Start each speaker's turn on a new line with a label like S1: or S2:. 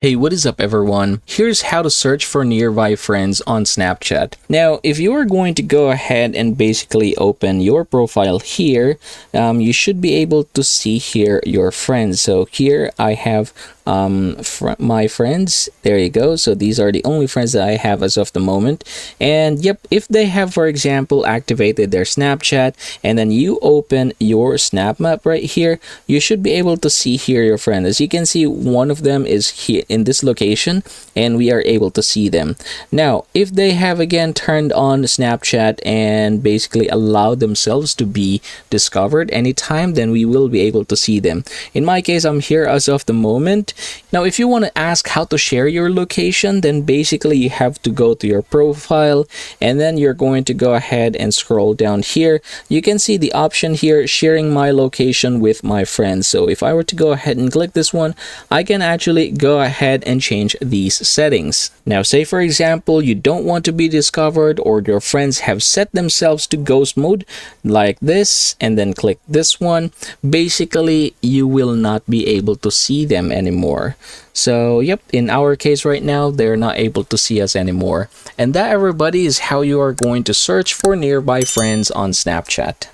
S1: Hey, what is up everyone? Here's how to search for nearby friends on Snapchat. Now, if you are going to go ahead and basically open your profile here, you should be able to see here your friends. So here I have my friends. There you go. So these are the only friends that I have as of the moment. And yep, if they have, for example, activated their Snapchat and then you open your Snap Map right here, you should be able to see here your friend. As you can see, one of them is here in this location and we are able to see them. Now, if they have again turned on Snapchat and basically allowed themselves to be discovered anytime, then we will be able to see them. In my case, I'm here as of the moment. Now, if you want to ask how to share your location, then basically you have to go to your profile and then you're going to go ahead and scroll down here. You can see the option here, sharing my location with my friends. So if I were to go ahead and click this one, I can actually go ahead and change these settings. Now, say for example, you don't want to be discovered or your friends have set themselves to ghost mode like this and then click this one. Basically, you will not be able to see them anymore. So yep, in our case right now, they're not able to see us anymore. And that, everybody, is how you are going to search for nearby friends on Snapchat.